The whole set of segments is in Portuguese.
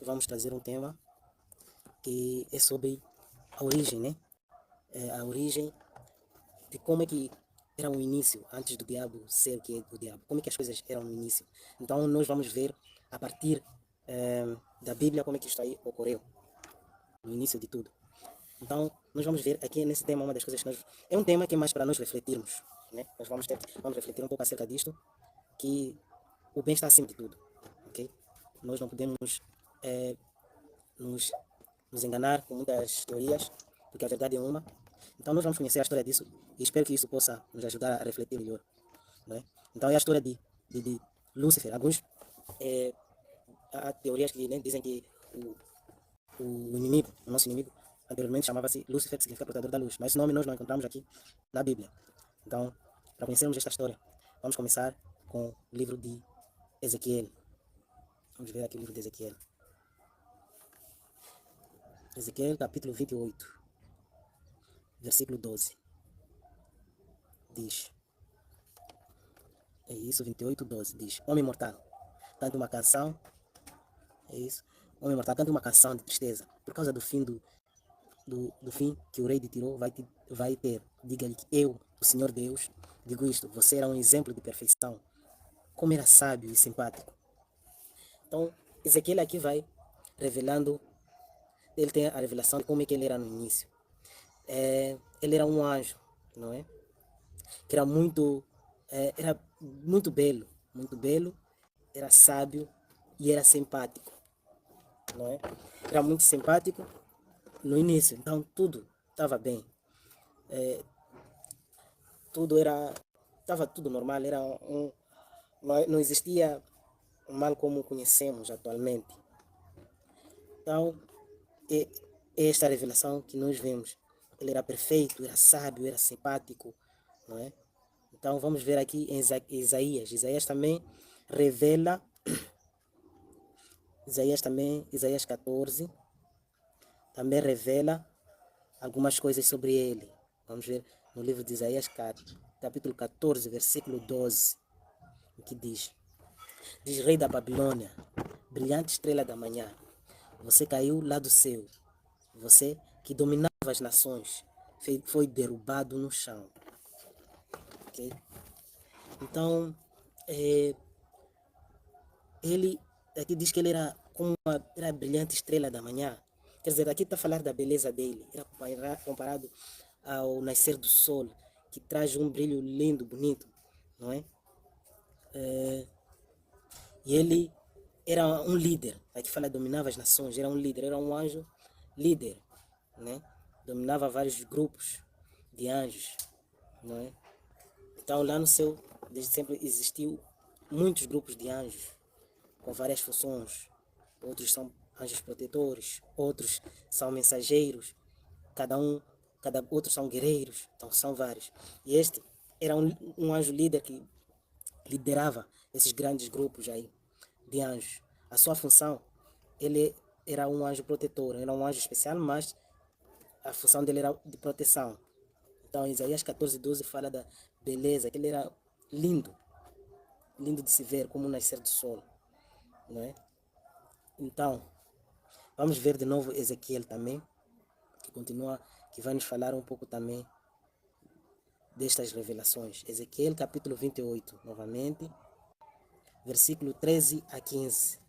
vamos trazer um tema que é sobre a origem, né? A origem de como é que era o início, antes do diabo ser o que é o diabo. Como é que as coisas eram no início. Então nós vamos ver a partir da Bíblia como é que isto aí ocorreu, no início de tudo. Então nós vamos ver aqui nesse tema uma das coisas que nós... É um tema que é mais para nós refletirmos, né? Nós vamos refletir um pouco acerca disto, que o bem está acima de tudo, ok? Nós não podemos nos, nos enganar com muitas teorias, porque a verdade é uma. Então nós vamos conhecer a história disso e espero que isso possa nos ajudar a refletir melhor, não é? Então é a história de Lúcifer. Alguns há teorias que, né, dizem que o inimigo, o nosso inimigo, anteriormente chamava-se Lúcifer, que significa portador da luz, mas esse nome nós não encontramos aqui na Bíblia. Então, para conhecermos esta história, vamos começar com o livro de Ezequiel. Vamos ver aqui o livro de Ezequiel. Ezequiel capítulo 28, versículo 12. Diz, é isso, 28, 12, diz: Homem mortal, cante uma canção, é isso, homem mortal, cante uma canção de tristeza, por causa do fim do fim que o rei de Tiro vai ter. Diga-lhe que eu, o Senhor Deus, digo isto: você era um exemplo de perfeição, como era sábio e simpático. Então, Ezequiel aqui vai revelando, ele tem a revelação de como é que ele era no início. Ele era um anjo, não é? Que era muito belo, era sábio e era simpático, não é? Era muito simpático no início, então tudo estava bem, estava tudo normal, não existia o mal como conhecemos atualmente. Então, é esta revelação que nós vemos. Ele era perfeito, era sábio, era simpático, não é? Então vamos ver aqui em Isaías. Isaías também revela, Isaías 14, também revela algumas coisas sobre ele. Vamos ver no livro de Isaías, capítulo 14, versículo 12, que diz: Rei da Babilônia, brilhante estrela da manhã, você caiu lá do céu, você que dominava as nações, foi derrubado no chão. Okay? Então, ele aqui diz que ele era como era a brilhante estrela da manhã. Quer dizer, aqui está a falar da beleza dele. Era comparado ao nascer do sol, que traz um brilho lindo, bonito, não é? E ele era um líder. Aqui fala dominava as nações, era um líder, era um anjo líder, né? Dominava vários grupos de anjos, não é? Então lá no céu, desde sempre existiu muitos grupos de anjos com várias funções. Outros são anjos protetores, outros são mensageiros, outros são guerreiros, então são vários. E este era um anjo líder que liderava esses grandes grupos aí de anjos. A sua função, ele era um anjo protetor, era um anjo especial, mas a função dele era de proteção. Então Isaías 14, 12 fala da beleza, que ele era lindo, lindo de se ver, como o nascer do sol, não é? Então, vamos ver de novo Ezequiel também, que continua, que vai nos falar um pouco também destas revelações. Ezequiel capítulo 28, novamente, versículo 13 a 15.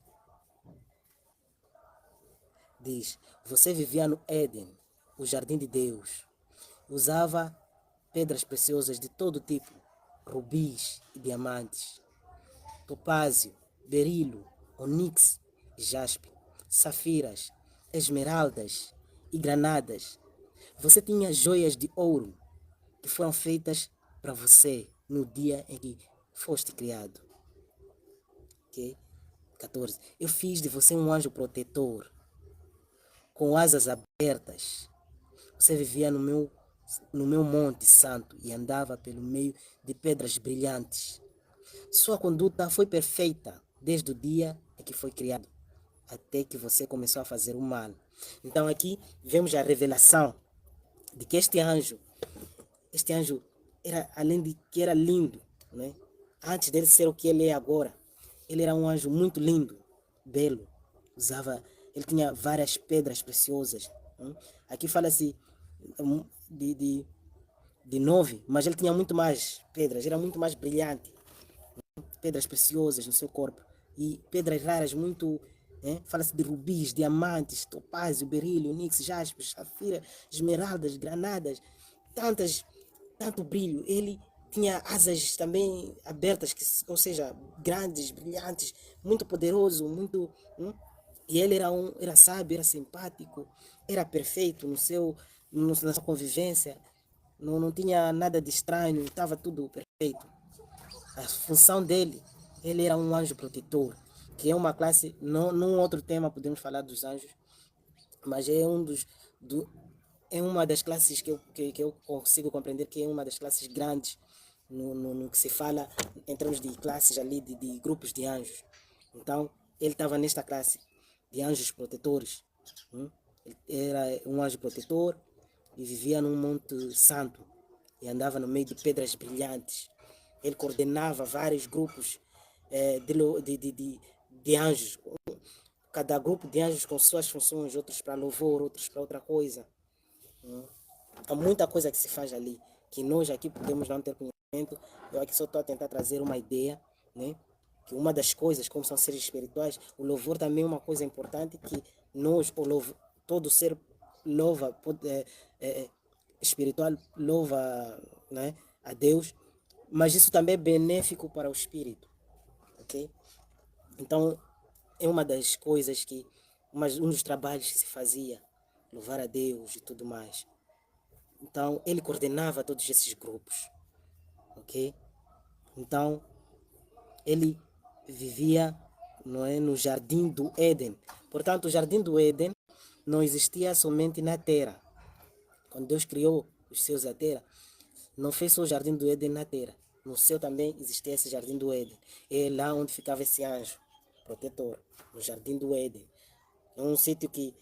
Diz: Você vivia no Éden, o jardim de Deus. Usava pedras preciosas de todo tipo, rubis e diamantes, topázio, berilo, onix e jaspe, safiras, esmeraldas e granadas. Você tinha joias de ouro que foram feitas para você no dia em que foste criado. Ok? 14. Eu fiz de você um anjo protetor, com asas abertas. Você vivia no meu monte santo e andava pelo meio de pedras brilhantes. Sua conduta foi perfeita desde o dia em que foi criado, até que você começou a fazer o mal. Então aqui vemos a revelação de que este anjo era, além de que era lindo, antes dele ser o que ele é agora, ele era um anjo muito lindo, belo, Ele tinha várias pedras preciosas. Aqui fala-se hum, de, de, de 9, mas ele tinha muito mais pedras, era muito mais brilhante. Pedras preciosas no seu corpo e pedras raras muito. Fala-se de rubis, diamantes, topázio, berílio, onix, jaspe, safira, esmeraldas, granadas, tantas, tanto brilho. Ele tinha asas também abertas, ou seja, grandes, brilhantes, muito poderoso, muito. E ele era sábio, era simpático, era perfeito na sua convivência, não tinha nada de estranho, estava tudo perfeito. A função dele, ele era um anjo protetor, que é uma classe, não, num outro tema podemos falar dos anjos, mas é do, é uma das classes que eu consigo compreender que é uma das classes grandes no que se fala em termos de classes ali, de grupos de anjos. Então, ele estava nesta classe de anjos protetores. Ele era um anjo protetor e vivia num monte santo e andava no meio de pedras brilhantes. Ele coordenava vários grupos de anjos. Cada grupo de anjos com suas funções, outros para louvor, outros para outra coisa. Há muita coisa que se faz ali, que nós aqui podemos não ter conhecimento. Eu aqui só estou a tentar trazer uma ideia, né? Que uma das coisas, como são seres espirituais, o louvor também é uma coisa importante que nós, todo ser louva, espiritual louva, né, a Deus, mas isso também é benéfico para o espírito, ok? Então, é uma das coisas um dos trabalhos que se fazia, louvar a Deus e tudo mais. Então, ele coordenava todos esses grupos, ok? Então, ele vivia, não é, no Jardim do Éden. Portanto, o Jardim do Éden não existia somente na Terra. Quando Deus criou os céus e a Terra, não fez só o Jardim do Éden na Terra. No céu também existia esse Jardim do Éden. É lá onde ficava esse anjo protetor, no Jardim do Éden. É um sítio que,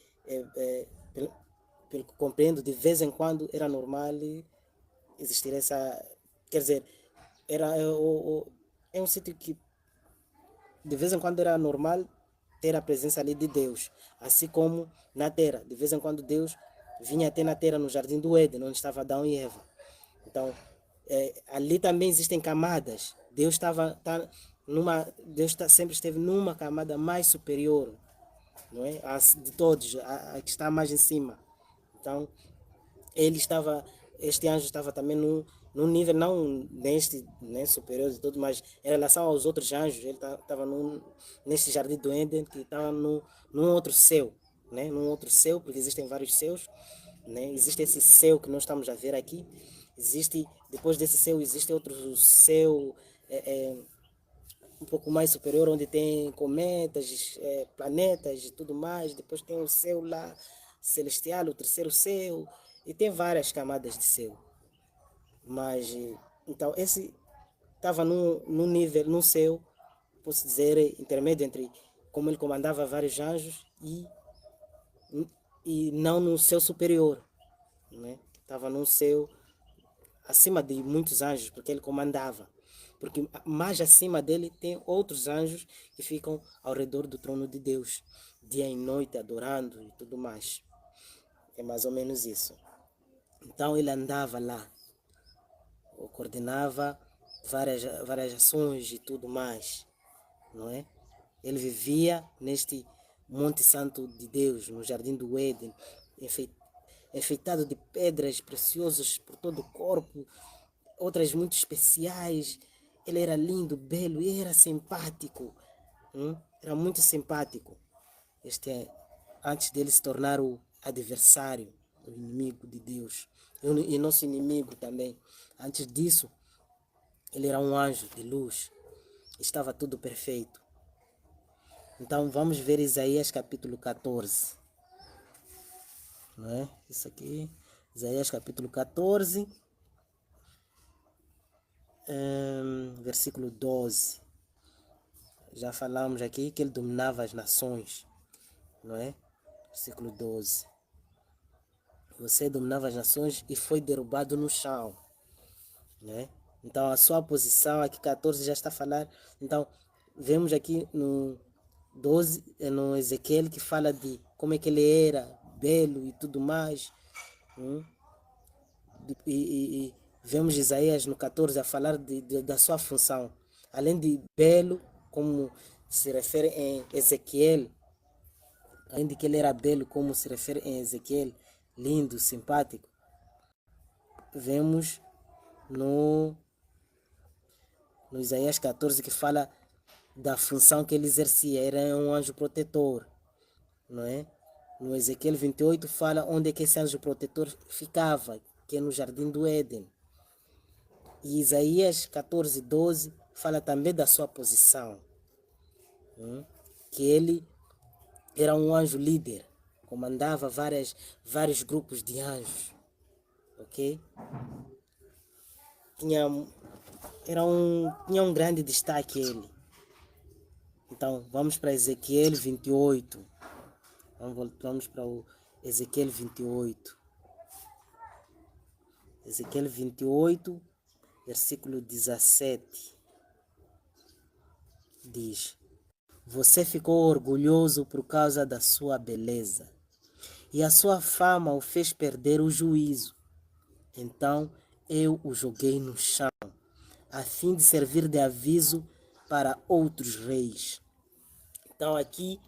pelo que compreendo, de vez em quando era normal existir essa. Quer dizer, é um sítio que de vez em quando era normal ter a presença ali de Deus. Assim como na terra, de vez em quando Deus vinha até na terra, no jardim do Éden, onde estava Adão e Eva. Então, ali também existem camadas. Deus sempre esteve numa camada mais superior, não é? De todos, a que está mais em cima. Então, ele estava, este anjo estava também num nível, não neste, né, superior de tudo, mas em relação aos outros anjos, ele estava neste jardim do Éden, que estava num outro céu, né, num outro céu, porque existem vários céus, né, existe esse céu que nós estamos a ver aqui, depois desse céu, existe outro céu, um pouco mais superior, onde tem cometas, planetas e tudo mais. Depois tem o céu lá celestial, o terceiro céu, e tem várias camadas de céu. Mas, então, esse estava num nível, num céu, posso dizer, intermédio entre como ele comandava vários anjos e não no céu superior, né? Estava num céu acima de muitos anjos, porque ele comandava. Porque mais acima dele tem outros anjos que ficam ao redor do trono de Deus, dia e noite adorando e tudo mais. É mais ou menos isso. Então ele andava lá, coordenava várias ações e tudo mais, não é? Ele vivia neste Monte Santo de Deus, no Jardim do Éden, enfeitado de pedras preciosas por todo o corpo, outras muito especiais. Ele era lindo, belo e era simpático. Era muito simpático. Antes dele se tornar o adversário, o inimigo de Deus. E nosso inimigo também. Antes disso, ele era um anjo de luz. Estava tudo perfeito. Então vamos ver Isaías capítulo 14. Não é? Isso aqui. Isaías capítulo 14. Versículo 12. Já falamos aqui que ele dominava as nações, não é? Versículo 12. Você dominava as nações e foi derrubado no chão, né? Então a sua posição, aqui 14 já está a falar. Então, vemos aqui 12, é no Ezequiel, que fala de como é que ele era, belo e tudo mais. hum, e vemos Isaías no 14 a falar da sua função. Além de belo, como se refere em Ezequiel, além de que ele era belo, como se refere em Ezequiel, lindo, simpático, vemos no, no Isaías 14 que fala da função que ele exercia, era um anjo protetor, não é? No Ezequiel 28 fala onde é que esse anjo protetor ficava, que é no jardim do Éden. E Isaías 14, 12 fala também da sua posição, que ele era um anjo líder, comandava vários grupos de anjos, ok? Tinha, tinha um grande destaque ele. Então, vamos para Ezequiel 28. Vamos para o Ezequiel 28. Ezequiel 28, versículo 17. Diz: Você ficou orgulhoso por causa da sua beleza, e a sua fama o fez perder o juízo. Então eu o joguei no chão, a fim de servir de aviso para outros reis. Então aqui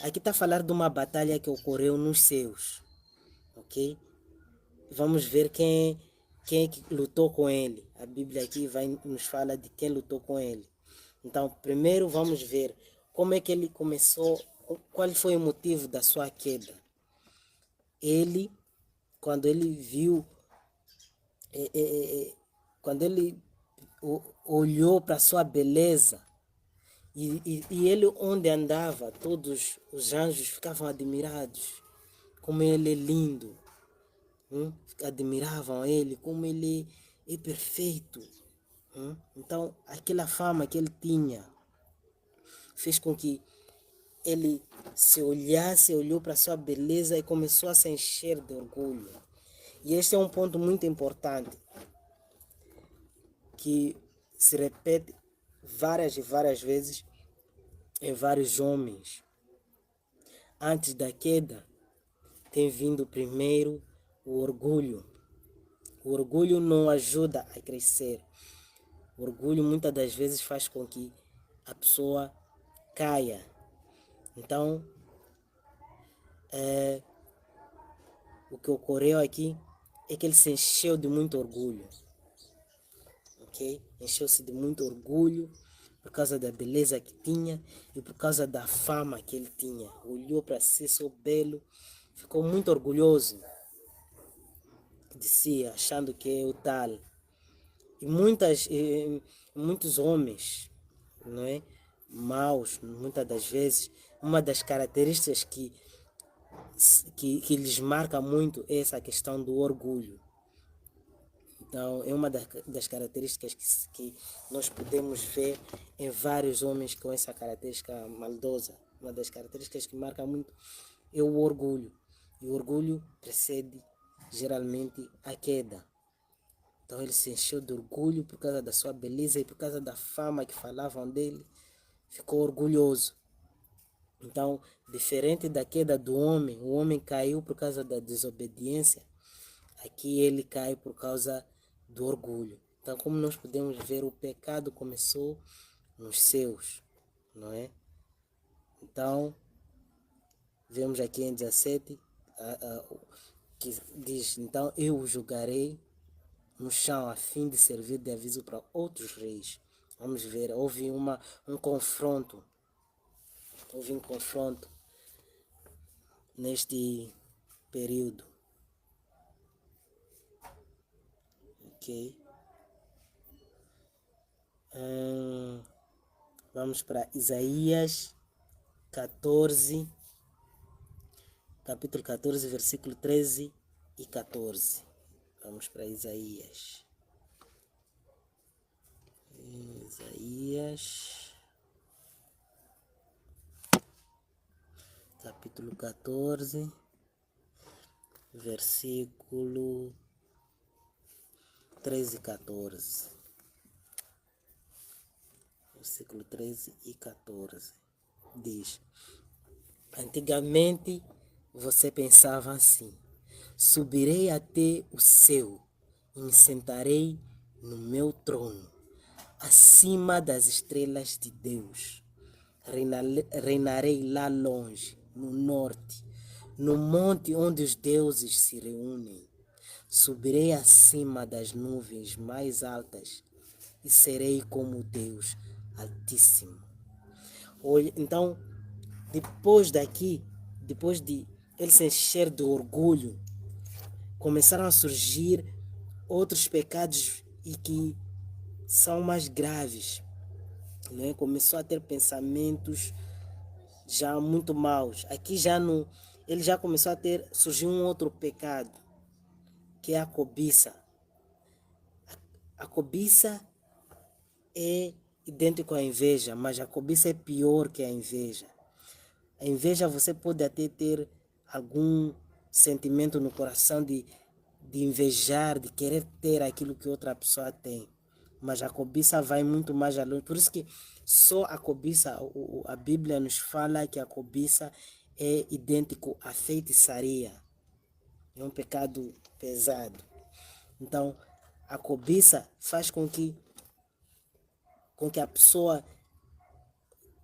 está a falar de uma batalha que ocorreu nos céus, ok? Vamos ver quem é que lutou com ele. A Bíblia aqui nos fala de quem lutou com ele. Então, primeiro vamos ver como é que ele começou, qual foi o motivo da sua queda. Ele, quando ele viu, quando ele olhou para a sua beleza, e ele onde andava, todos os anjos ficavam admirados, como ele é lindo, admiravam ele, como ele é perfeito. Então, aquela fama que ele tinha fez com que ele se olhasse, olhou para a sua beleza e começou a se encher de orgulho. E este é um ponto muito importante, que se repete várias e várias vezes em vários homens. Antes da queda, tem vindo primeiro o orgulho. O orgulho não ajuda a crescer. O orgulho muitas das vezes faz com que a pessoa caia. Então, o que ocorreu aqui é que ele se encheu de muito orgulho. Ok? Encheu-se de muito orgulho por causa da beleza que tinha e por causa da fama que ele tinha. Olhou para si, sou belo, ficou muito orgulhoso de si, achando que é o tal. E muitos homens, não é? Maus, muitas das vezes, uma das características que lhes marca muito é essa questão do orgulho. Então, é uma das características que nós podemos ver em vários homens com essa característica maldosa. Uma das características que marca muito é o orgulho. E o orgulho precede geralmente a queda. Então, ele se encheu de orgulho por causa da sua beleza e por causa da fama que falavam dele. Ficou orgulhoso. Então, diferente da queda do homem, o homem caiu por causa da desobediência. Aqui ele cai por causa do orgulho. Então, como nós podemos ver, o pecado começou nos céus, não é? Então, vemos aqui em 17, que diz: Então eu o julgarei no chão, a fim de servir de aviso para outros reis. Vamos ver, houve um confronto. Houve um confronto neste período. Ok? Vamos para Isaías 14, capítulo 14, versículo 13 e 14. Vamos para Isaías. Isaías, capítulo 14, versículo 13 e 14. Versículo 13 e 14. diz: antigamente você pensava assim: subirei até o céu e me sentarei no meu trono, acima das estrelas de Deus. Reinarei lá longe, no norte, no monte onde os deuses se reúnem. Subirei acima das nuvens mais altas e serei como Deus Altíssimo. Então, depois daqui, depois de ele se encher de orgulho, começaram a surgir outros pecados e que são mais graves, né? Começou a ter pensamentos já muito maus. Aqui já não, ele já começou a ter, surgiu um outro pecado, que é a cobiça. A cobiça é idêntico à inveja, mas a cobiça é pior que a inveja. A inveja você pode até ter algum sentimento no coração de invejar, de querer ter aquilo que outra pessoa tem. Mas a cobiça vai muito mais além. Por isso que só a cobiça, a Bíblia nos fala que a cobiça é idêntico à feitiçaria. É um pecado pesado. Então, a cobiça faz com que a pessoa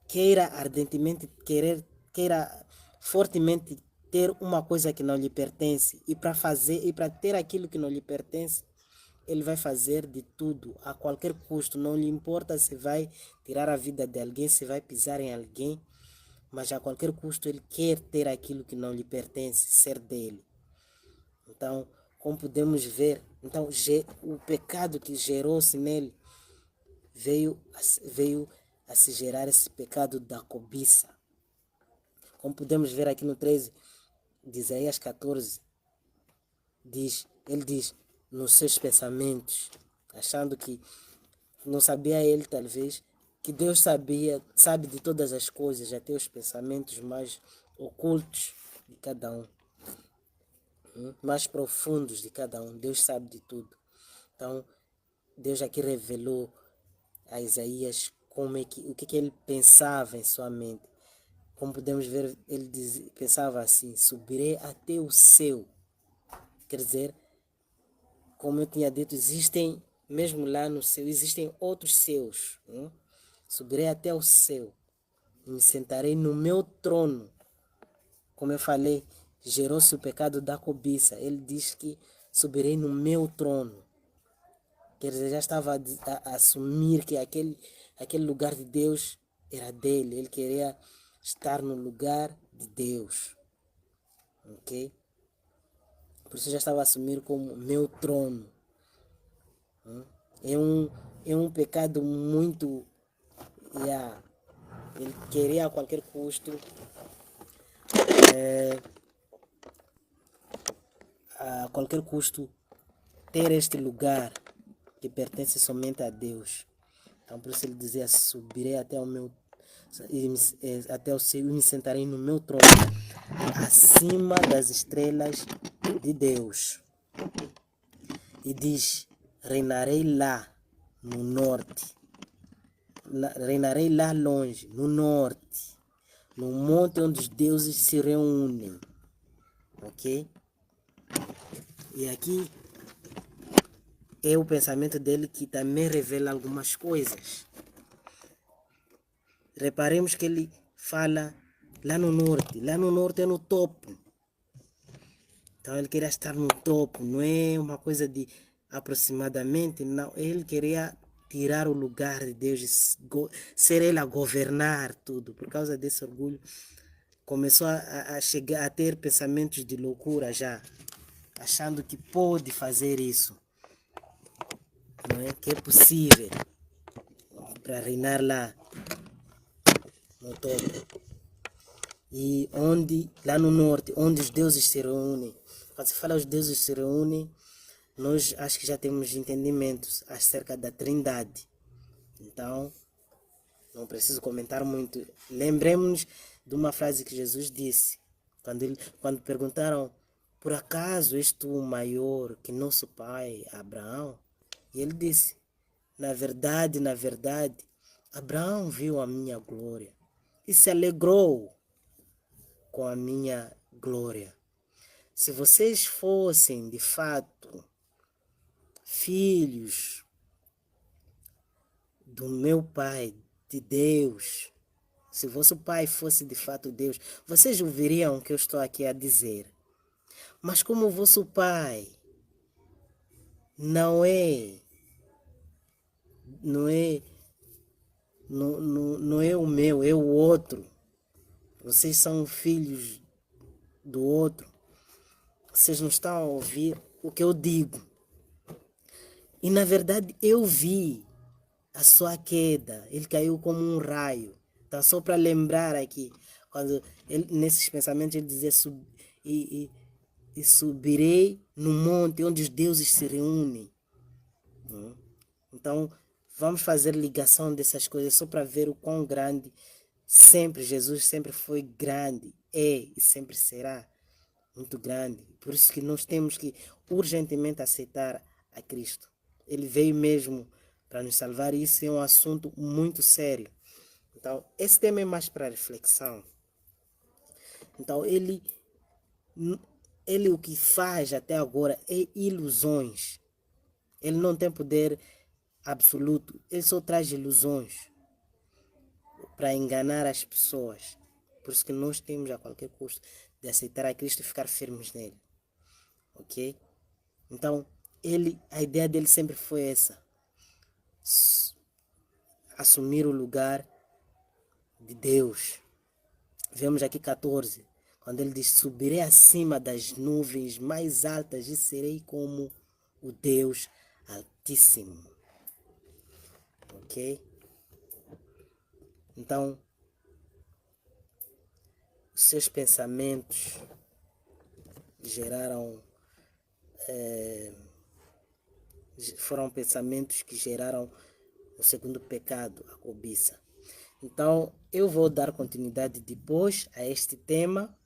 queira ardentemente, queira fortemente ter uma coisa que não lhe pertence. E para ter aquilo que não lhe pertence, ele vai fazer de tudo, a qualquer custo. Não lhe importa se vai tirar a vida de alguém, se vai pisar em alguém, mas a qualquer custo ele quer ter aquilo que não lhe pertence, ser dele. Então, como podemos ver, então o pecado que gerou-se nele veio a se gerar esse pecado da cobiça. Como podemos ver aqui no 13 de Isaías 14, ele diz, nos seus pensamentos, achando que não sabia ele talvez, que Deus sabe de todas as coisas, até os pensamentos mais ocultos de cada um, mais profundos de cada um. Deus sabe de tudo. Então, Deus aqui revelou a Isaías o que ele pensava em sua mente. Como podemos ver, ele pensava assim: subirei até o céu. Quer dizer, como eu tinha dito, mesmo lá no céu, existem outros céus. Subirei até o céu e me sentarei no meu trono. Como eu falei, gerou-se o pecado da cobiça. Ele diz que subirei no meu trono. Quer dizer, já estava a assumir que aquele lugar de Deus era dele. Ele queria estar no lugar de Deus. Ok? Por isso já estava a assumir como meu trono. É um pecado muito... Ele queria a qualquer custo ter este lugar que pertence somente a Deus. Então por isso ele dizia: subirei até o céu e me sentarei no meu trono, acima das estrelas de Deus. E diz: reinarei lá no norte, reinarei lá longe, no norte, no monte onde os deuses se reúnem. Ok? E aqui é o pensamento dele que também revela algumas coisas. Reparemos que ele fala lá no norte. Lá no norte é no topo. Então ele queria estar no topo. Não é uma coisa de aproximadamente. Não. Ele queria tirar o lugar de Deus. Ser ele a governar tudo. Por causa desse orgulho, começou a chegar a ter pensamentos de loucura já. Achando que pode fazer isso. Não é? Que é possível. Para reinar lá no topo. E lá no norte, onde os deuses se reúnem. Quando se fala os deuses se reúnem, nós acho que já temos entendimentos acerca da Trindade. Então, não preciso comentar muito. Lembremos-nos de uma frase que Jesus disse, quando perguntaram: por acaso és tu maior que nosso pai Abraão? E ele disse: na verdade, Abraão viu a minha glória e se alegrou com a minha glória. Se vocês fossem, de fato, filhos do meu Pai, de Deus, se vosso Pai fosse de fato Deus, vocês ouviriam o que eu estou aqui a dizer. Mas como o vosso Pai não é, não é, não é o meu, é o outro. Vocês são filhos do outro. Vocês não estão a ouvir o que eu digo. E na verdade eu vi a sua queda. Ele caiu como um raio. Então, só para lembrar aqui, quando ele, nesses pensamentos ele dizia e subirei no monte onde os deuses se reúnem. Então, vamos fazer ligação dessas coisas só para ver o quão grande sempre, Jesus sempre foi grande, é e sempre será muito grande. Por isso que nós temos que urgentemente aceitar a Cristo. Ele veio mesmo para nos salvar e isso é um assunto muito sério. Então, esse tema é mais para reflexão. Então, ele o que faz até agora é ilusões. Ele não tem poder absoluto. Ele só traz ilusões para enganar as pessoas. Por isso que nós temos a qualquer custo de aceitar a Cristo e ficar firmes nele. Ok? Então, a ideia dele sempre foi essa. Assumir o lugar de Deus. Vemos aqui 14, quando ele diz: subirei acima das nuvens mais altas e serei como o Deus Altíssimo. Ok? Então, os seus pensamentos foram pensamentos que geraram o segundo pecado, a cobiça. Então, eu vou dar continuidade depois a este tema